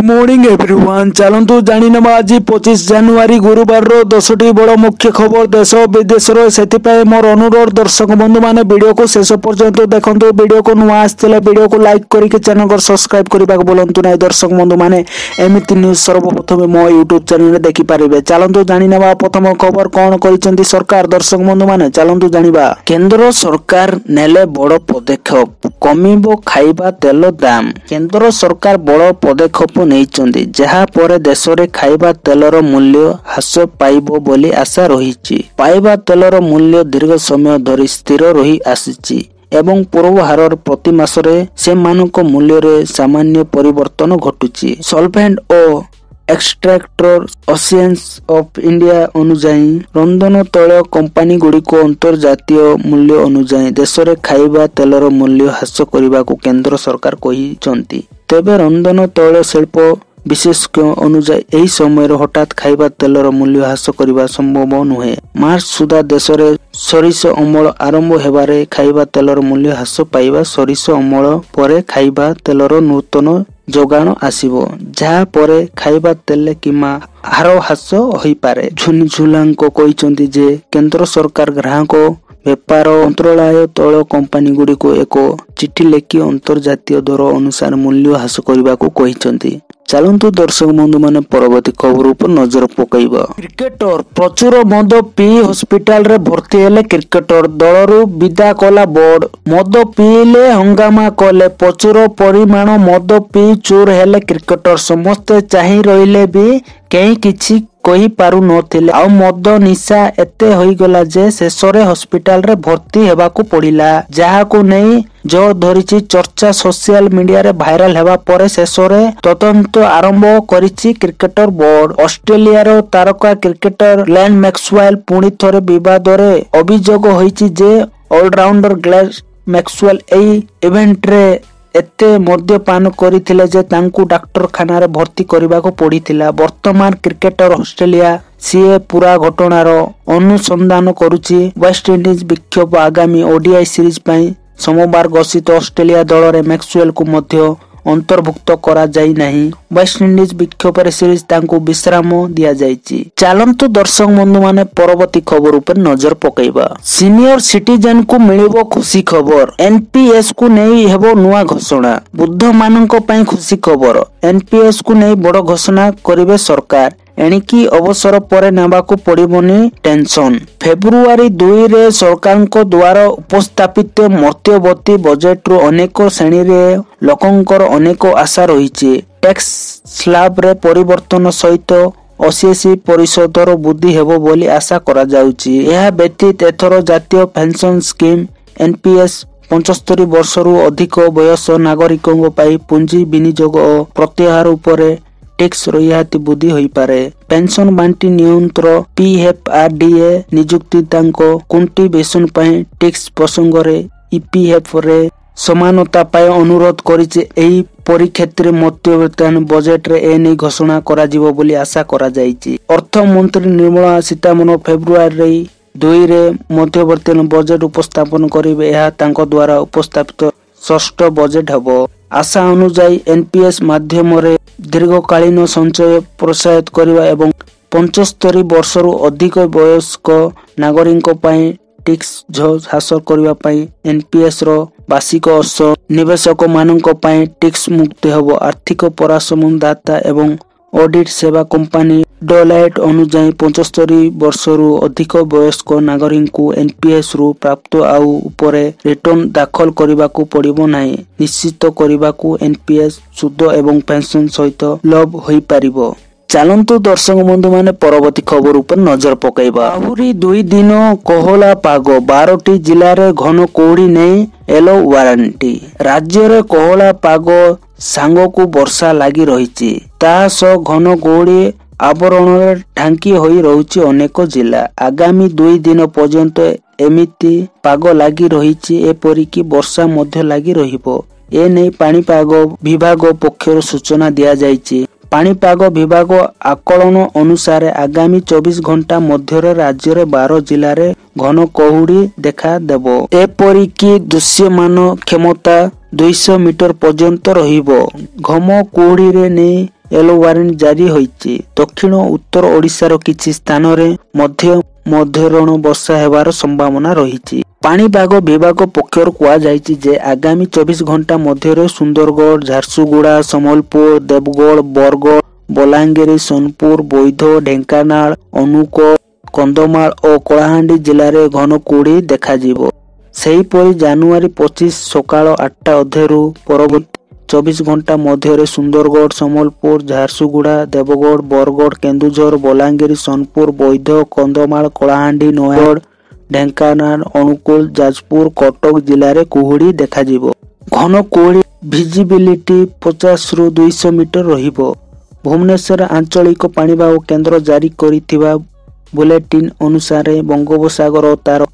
Morning everyone चलतु जानिनेबा आज 25 जनवरी गुरुवार 10टी बड़ मुख्य खबर देश विदेश मोर अनुरोध दर्शक बंधु माने वीडियो को शेष पर्यंत देखंतु। वीडियो को नुआ आसथिले वीडियो को लाइक करके चैनल को सब्सक्राइब करबा बोलंतु नै। दर्शक बंधु माने एमिति न्यूज सर्वप्रथम मो यूट्यूब चैनल रे देखि पारिबे। चलतु जानिनेबा प्रथम खबर कोन करिसेंती सरकार। दर्शक बंधु माने चलतु जानिबा। केंद्र सरकार नेले बड़ पदक्षेप कमिबो खाइबा तेल दाम। केंद्र सरकार बड़ पदक्षेप नेइचंदी जहा परे देश रे खाइबा तेलर मूल्य ह्रास पाइबो बोली आशा रहिछि। पाइबा तेलर मूल्य दीर्घ समय धरि स्थिर रही आसिछि एवं पूर्व हारर प्रति मासरे से मानक मूल्य रे सामान्य परिवर्तन घटुछि। सॉल्वेंट ओ एक्सट्रैक्टर एसोसिएशन ऑफ इंडिया अनुजाई रंधन तैल कंपनी गुड़िको अंतर्जातीय मूल्य अनुजाई देश रे खाइबा तेलर मूल्य ह्रास करने को केंद्र सरकार कहिसंती। तेबे रंधन तैल शिल्प विशेषज्ञ अनुजाई एही समय हठात खाइबा तेलर मूल्य ह्रास करने संभव नुहे। मार्च सुधा देश रे सरिष अमल आरंभ हेबारे खाइबा तेलर मूल्य ह्रास पाइबा सरिष अमल परे खाइबा तेलर नूतन जोगाण आसीबो जहा परे खाइबा तेल किमा हार ह्रास होई पारे। झुलांको कहिसंती जे केंद्र सरकार ग्राहक व्यापार मंत्रालय तैल कंपनी गुडी को एक चिठी लेखि अंतर्जातीय दर अनुसार मूल्य ह्रास करने को कहिसंती। चलतु दर्शक बंधु माने परवर्ती खबर ऊपर नजर पकईबा। क्रिकेटर प्रचुर मद पी हॉस्पिटल रे भर्ती हेले क्रिकेटर दलरू विदा कला बोर्ड। मद पीले हंगामा कले प्रचुर परिमाण मद पी चोर हेले क्रिकेटर समस्ते चाहि रहिले भी कहीं किछि कही पारु नथिले। आ मद निशा एते होई गला जे शेषरे हॉस्पिटल रे भर्ती हेबाकू पड़िला जहाकू नै जोर धरिछि चर्चा सोशल मीडिया रे भाइराल हेबा परे शेषरे तदंत आरंभ करिछि क्रिकेटर बोर्ड। ऑस्ट्रेलिया रो तारका क्रिकेटर ग्लेन मैक्सवेल पुणी थरे विवाद रे अभियोग होइछि जे ऑलराउंडर ग्लेन मैक्सवेल एई इवेंट रे एते मद्यपान करिथिले जे तांकू डाक्तरखाना रे भर्ती करबाको पड़िथिला। वर्तमान क्रिकेटर ऑस्ट्रेलिया सीए पूरा घटनार अनुसंधान करुछि। वेस्ट इंडीज विक्षोभ आगामी ओडीआई सीरीज पई सोमवार घोषित ऑस्ट्रेलिया दल रे मैक्सवेल को मध्य अंतर्भुक्त करा जाई नाही। वेस्ट इंडीज विक्षोभ रे सीरीज तांकू विश्राम दिया जाईछि। चालंतु दर्शक बंधु माने परवर्ती खबर ऊपर नजर पकईबा। सीनियर सिटीजन को मिलिबो खुशी खबर। एनपीएस को नै हेबो नुआ घोषणा। बुद्ध मानक पई खुशी खबर। एनपीएस को नै बड़ घोषणा करिवे सरकार। एणिकी अवसर परे नेबाकू पड़िबनी टेंशन। फेब्रुआरी 2 रे सरकार को द्वारा उपस्थापित मध्यवर्ती बजेट रो अनेक श्रेणी रे लोकंकर अनेक आशा रहिछि। टैक्स स्लैब रे परिवर्तन सहित ओसीसी परिषदर वृद्धि हेबो बोली आशा करा जाउछि। यह व्यतीत एथर जातीय पेंशन स्कीम एनपीएस 75 वर्षरू अधिक वयस नागरिकों पाई पुंजी विनियोग और प्रत्याहार उपरे टैक्स रियायती वृद्धि होई पारे। पेंशन बांटी नियंत्रण पीएफआरडीए नियुक्ति तांको कुंटी बेसन पई टैक्स प्रसंग रे ईपीएफ रे समानता पाए अनुरोध करिছে। एही परिक्षेत्र मध्यवर्ती बजेट रे ए नै घोषणा करा जिवो बोली आशा करा जाईछि। अर्थ मंत्री निर्मला सीतारमण फेब्रुआरी 2 रे मध्यवर्ती बजेट उपस्थापन करिवे। यह तांको द्वारा उपस्थापित षष्ठ बजेट हबो। आशा अनुसार एनपीएस माध्यम रे दीर्घकालीन संचय प्रोत्साहित करबा एवं 75 वर्षरू अधिक वयस्क नागरिक पई टैक्स ह्रास करबा पई एनपीएस रो वार्षिक अर्थ निवेशक मानक पई टैक्स मुक्त हेबो। आर्थिक परामर्शदाता एवं ऑडिट सेवा कंपनी डेलॉयट अनुसार 75 वर्षरू अधिक वयस्क नागरिक को एनपीएस रु प्राप्त आउ उपरे रिटर्न दाखल करबाकू पड़िबो नाही। निश्चित करबाकू एनपीएस सुद एवं पेंशन सहित लाभ होई पारिबो। चालंतु दर्शक बंधु माने परवर्ती खबर ऊपर नजर पकईबा। आहुरी 2 दिन कोहला पाग 12टी जिल्ला रे घन कोहड़ी नै येलो वारंटी। राज्य रे कोहला पाग सांग को वर्षा लागि रहिछि। ता सो घन कोहड़ी आवरण रे ढांकी होई रहुछि अनेक जिल्ला। आगामी 2 दिन पर्यंत एमिति पाग लागि रहिछि। एपरि कि वर्षा मध्य लागि रहिबो ए नै पाणीपाग विभाग पक्षर सूचना दिया जाइछि। पाणीपाग विभाग आकलन अनुसार आगामी 24 घंटा मध्य राज्य रे 12 जिल्ला रे घन कोहुड़ी देखा देबो। एपरि कि दृश्यमान क्षमता 200 मीटर पर्यंत रहिबो। घम कोहुड़ी रे नै येलो वार्निंग जारी होईଛି। दक्षिण उत्तर ओडिशार किछि स्थान रे मध्यरण वर्षा हेबार संभावना रहिछि। पाणीपाग विभाग पक्षर कुआ जायछि जे आगामी 24 घंटा मध्य सुंदरगढ़, झारसुगुड़ा, सम्बलपुर, देवगढ़, बरगढ़, बलांगीर, सोनपुर, बौद्ध, ढेंकानाल, अनुकोल, कंधमाल और कलाहांडी जिले में घन कुहुड़ी देखाजिबो। सेहीपरि जानुआरी 25 सकाळ 8टा अधेरू परवर्ती 24 घंटा मध्य सुंदरगढ़, सम्बलपुर, झारसुगुड़ा, देवगढ़, बरगढ़, केन्दुझर, बलांगीर, सोनपुर, बौद्ध, कंधमाल, कलाहांडी, नयागढ़, ढेंकानाल, अनुकोल, जाजपुर, कटक जिले में कुहुड़ी देखाजिबो। घन कुहुड़ी भिजिबिलिटी 50 रु 200 मीटर रहिबो। भुवनेश्वर आंचलिक पाणीपाग केन्द्र जारी करिथिबा बुलेटिन अनुसार बंगोपसागर और तार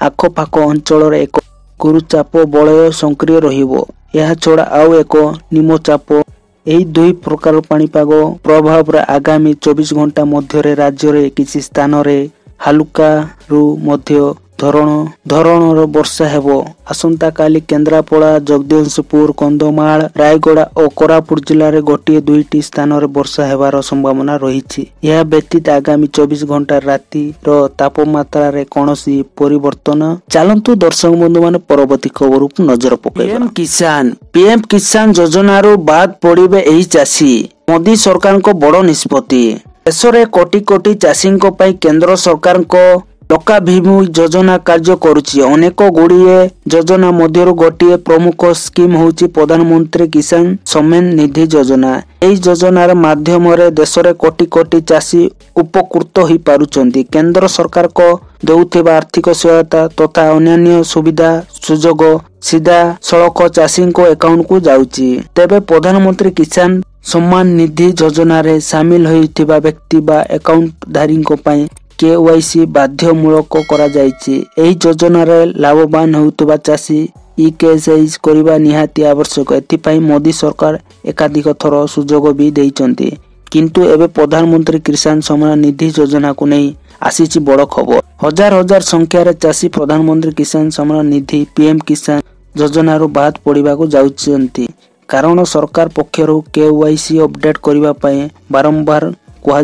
आखपाख अंचल एक गुरुचाप बलय सक्रिय रहिबो। यह छड़ा आउ एक निम्नचाप यही दुई प्रकार पाणीपाग प्रभाव आगामी 24 घंटा मध्य राज्य रे किसी स्थान रे हालुका रु मध्य धरणर वर्षा हेबो। आसंता काली केन्द्रापड़ा, जगदीशपुर, कंधमाल, रायगड़ा और कोरापुट जिले में गोटे दुईटी स्थान रे वर्षा हेबार संभावना रही। यह व्यतीत आगामी 24 घंटा राति तापमात्रा रे कौनसी परिवर्तन चलतु दर्शक बंधु माने परवर्ती खबर पर नजर पकेइबा। पीएम किसान योजना बाद पड़े एही चाषी। मोदी सरकार को बड़ निष्पत्ति। देश में कोटी कोटी चाषी केंद्र सरकार लकाभिमु योजना कार्य करुछि। अनेक गुड़िए योजना मध्य गोटे प्रमुख स्कीम होउछि प्रधानमंत्री किसान सम्मान निधि योजना। एही योजनार माध्यम देश में कोटी कोटी चाषी उपकृत हो पारुछन्ति। केंद्र सरकार को देउथिबा आर्थिक सहायता तथा अन्य सुविधा सुजोग सीधा सड़क चाषी अकाउंट को जाउछि। तेबे प्रधानमंत्री किसान सम्मान निधि योजना रे शामिल होइथिबा व्यक्ति बा अकाउंट धारी पई केवाईसी बाध्यमूलक करा जायछि। एही योजना रे लाभवान होउतबा चाषी केवाईसी करबा निहाती आवश्यक। एथिपाई मोदी सरकार एकाधिक थर सुजोग भी देइचंती। किंतु एबे प्रधानमंत्री किसान सम्मान निधि योजना को नहीं आसीछि बड़ खबर। हजार हजार संख्यार चाषी प्रधानमंत्री किसान सम्मान निधि पीएम किसान योजना बाद पड़िबा को जाउचंती। कारण सरकार पक्षरु केवाईसी अपडेट करबा पई बारंबार कुहा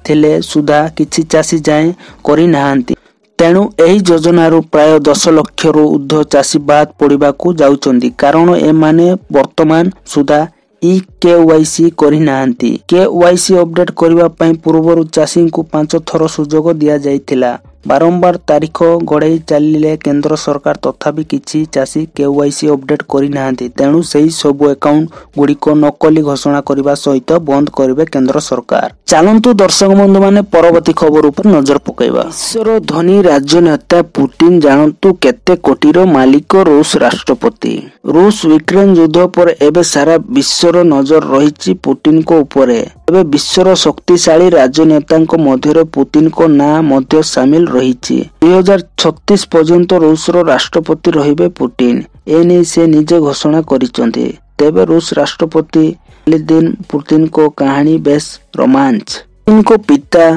थिले सुधा किछि चाषी जाए करि नाहांती। तेणु एही योजनारू प्राय 10 लाख रु ऊर्ध्व चाषी बाद पड़िबा को जाउचंती। कारण ए माने वर्तमान सुधा केवाईसी करि नाहांती। केवाईसी अपडेट करबा पई पूर्वरु चाषी को 5 थर सुजोग दिया जाइथिला। बारंबार तारीख गड़ाई चलिले केंद्र सरकार तथापि किछि चाषी केवाईसी अपडेट करि नाहांती। तेणु सही सब अकाउंट गुड़िक नकली घोषणा करबा सहित बंद करिवे केंद्र सरकार। चलंतु दर्शक बंधु माने परवर्ती खबर उपर नजर पकेइबा। विश्वर धनी राजनेता पुतिन जानतु केते कोटीर मालिक रूस राष्ट्रपति। रूस यूक्रेन युद्ध पर एबे सारा विश्वर नजर रहिछि पुतिन को ऊपर। एबे विश्वर शक्तिशाली राजनेतांको मध्य पुतिन को ना मध्य शामिल रहिछि। 2036 पर्यंत रूसर राष्ट्रपति रहिबे पुतिन। एने से निजे घोषणा करिसंते। तेबे रूस राष्ट्रपति व्लादिमीर पुतिन को कहानी बेस रोमांच। इनको पिता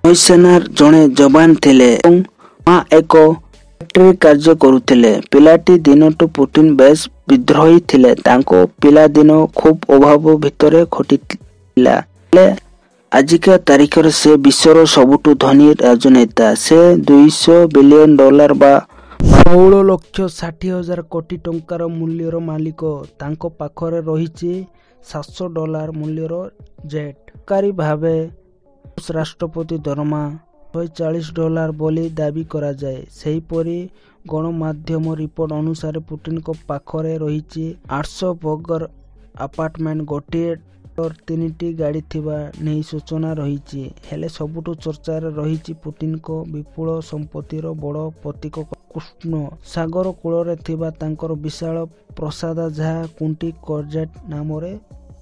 नौसेनार जड़े जवान थिले और मां एक फैक्ट्री कार्य करुथिले। पिलाटी दिनटु पुतिन बेस विद्रोही थिले। तांको पिला दिन खूब अभाव भितरे खटिला। आजिका तारीख से विश्वर सबुठु धनी राजनेता। से $200 बिलियन बा 16,60,000 कोटी टंकार मूल्यर मालिक। तांको पाखरे रहिछि $700 मूल्यर जेट। सरकारी भावे राष्ट्रपति दरमा $140 बोली दाबी करा जाए। सेहीपरि गणमाध्यम रिपोर्ट अनुसार पुतिन को पाखरे रहिछि 800 बगर अपार्टमेंट, गोटे 3टी गाड़ी थिबा नहीं सूचना रही। हेले सबुठु चर्चार रही पुतिन को विपुल संपत्तिर बड़ प्रतीक कृष्ण सागर कूल थिबा तांकर विशाल प्रसाद जहा कुंटी कर्जेट नाम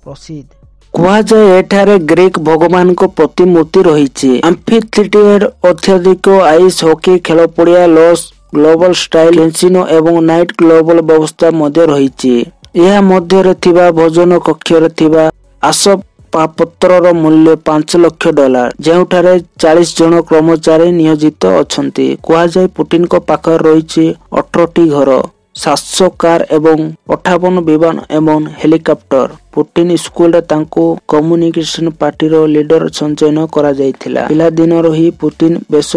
प्रसिद्ध। कुहाजाए एठारे ग्रीक भगवान को प्रतिमूर्ति रही। एम्फीथिएटर, अत्यधिक आइस हॉकी खेल पड़िया, लॉस ग्लोबल स्टाइल कैसिनो एवं नाइट ग्लोबल व्यवस्था मध्य रही। यह मध्य थिबा भोजन कक्ष थिबा आसपापत्रर मूल्य $5 लाख, ଯେଉଁଠାରେ 40 जन कर्मचारी नियोजित अछंती। कुहाजाए पुतिन को पाखर रही 18टी घर। 700 कार एवं 58 विमान एवं हेलिकॉप्टर। पुटिन स्कूल रे तांको कम्युनिकेशन पार्टी रो लीडर संचयन करा जायथिला। पिला दिनरो ही पुटिन बेस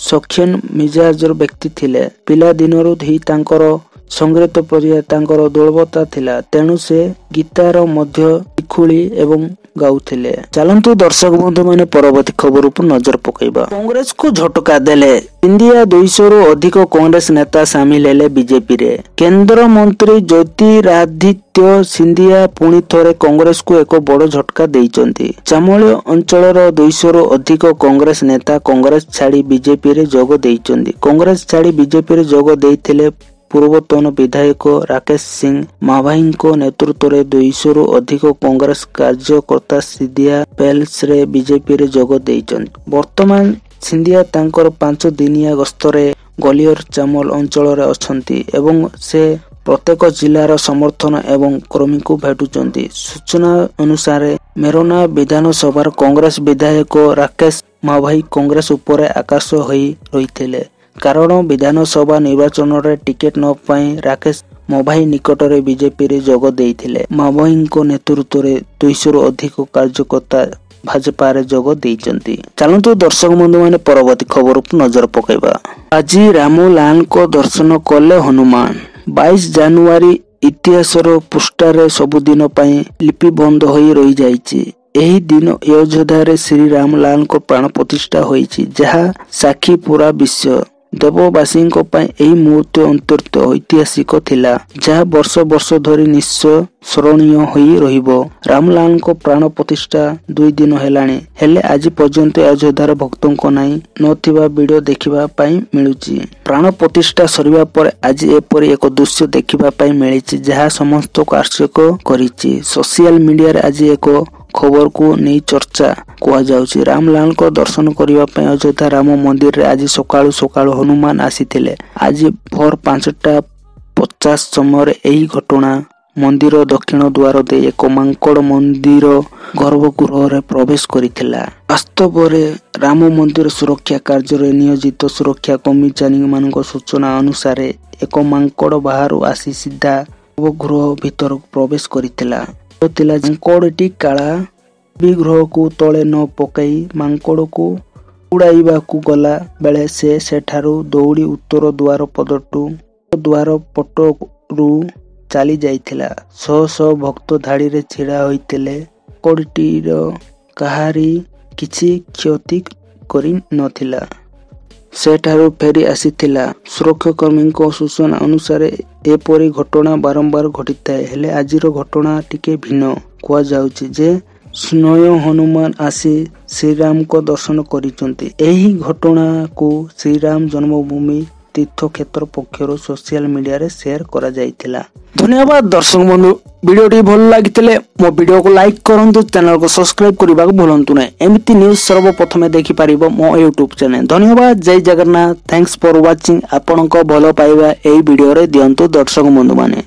सक्षम मिजाजर व्यक्ति थिले। पिला दिनरो ही तांकर संगीत प्रति तांकर दुर्बलता थिला, तेणु से गीतार मध्य लिखुली एवं गाउथिले। चलंतु दर्शक बंधु माने परवर्ती खबर पर नजर पकाइबा। कांग्रेस को झटका देले इंडिया 200 रु अधिक कांग्रेस नेता शामिल हेले बीजेपी रे। केंद्र मंत्री ज्योतिरादित्य सिंधिया पुणी थरे कांग्रेस को एक बड़ झटका देइचंती। चामोली अंचलर 200 रु अधिक कांग्रेस नेता कांग्रेस छाड़ी बीजेपी रे जोग देइचंती। कांग्रेस छाड़ी बीजेपी रे जोग देइथिले पूर्वतन विधायक राकेश सिंह माभाई को नेतृत्व रे 200 रु अधिक कांग्रेस कार्यकर्ता सिंधिया पेल्स रे बीजेपी रे जोग देइचंती। वर्तमान सिंधिया तांकर 5 दिनिया गस्तरे गलियर चामल अंचल रे अछंती एवं से प्रत्येक जिलार समर्थन एवं कर्मी को भेटुचंती। सूचना अनुसार मेरोना विधानसभा कांग्रेस विधायक राकेश माभाई कांग्रेस उपरे आकाश होई रहिथिले, कारण विधानसभा निर्वाचन रे टिकेट न पाई राकेश माभाई निकट रे बीजेपी रे जोग देइथिले। माभाई को नेतृत्व रे 200 रु अधिक कार्यकर्ता भाजपा रे जोग देइचंती। चलंतु दर्शक बंधु माने परवर्ती खबर पर नजर पकाइबा। आज रामलाल को दर्शन कले हनुमान। 22 जनवरी इतिहास रो पृष्ठ रे सब दिन पई लिपिबंद होई रही जाईची। एही दिन अयोध्या रे श्री रामलाल को प्राण प्रतिष्ठा होईची, जहा साक्षी पूरा विश्व। देववासी को पाई एही मुहूर्त अंतर्त ऐतिहासिक थिला, जहा वर्ष वर्ष धरी निश्चय स्मरणीय होई रहिबो। रामलाल को प्राण प्रतिष्ठा 2 दिन हेलाणी, हेले आज पर्यंत अयोध्यार भक्तों को नहीं नथिबा वीडियो देखिबा पाई मिलुची। प्राण प्रतिष्ठा सरिबा पर आज एपरि एक दृश्य देखिबा पाई मिलिची, जहा समस्त को आश्चर्य करिची। सोशल मीडिया रे आज एक खबर को नहीं चर्चा कुआ जाउची। रामलाल को दर्शन करिबा पय अयोध्या राम मंदिर रे आज सकाळु सकाळु हनुमान आसीथिले। आज भोर 5:50 समय एही घटना मंदिर दक्षिण द्वार दे एक मांकड़ मंदिर गर्भगृह रे प्रवेश करिथिला। वास्तव रे राम मंदिर सुरक्षा कार्य रे नियोजित सुरक्षा कर्मचारी मानक सूचना अनुसार एक मांकड़ बाहर आसी सीधा गर्भगृह भीतर प्रवेश करिथिला। मांकड़टी काला विग्रह को तले न पकाई मांकड़ को उड़ाइबा को गला बेले से सेठारु दौड़ी उत्तर द्वार पदटू द्वार पटरू चली जाइथिला। शह शह भक्त धाड़ी रे छिड़ा होइतिले। मांकड़टीर काहारी किछि क्षति करि नथिला, सेठारु फेरी आसीथिला। सुरक्षाकर्मी को सूचना अनुसार एपरी घटना बारंबार घटिଥାଏ, हेले आजिर घटना टिके भिन्न कुआ जाउची जे स्वयं हनुमान आसी श्रीराम को दर्शन करिचंती। एही घटना को श्रीराम जन्मभूमि तीर्थ क्षेत्र पक्षर सोशल मीडिया रे शेयर करा जाइथिला। धन्यवाद दर्शक बंधु, वीडियोटी भल लागिथिले मो वीडियो को लाइक करंतु, चैनल को सब्सक्राइब करबा को भूलंतु नै। एमिति न्यूज सर्वप्रथमे देखि पारिबो मो YouTube चैनल। धन्यवाद, जय जगन्नाथ, थैंक्स फॉर वाचिंग। आपन को भलो पाइबा एई वीडियो रे दियंतु दर्शक बंधु माने।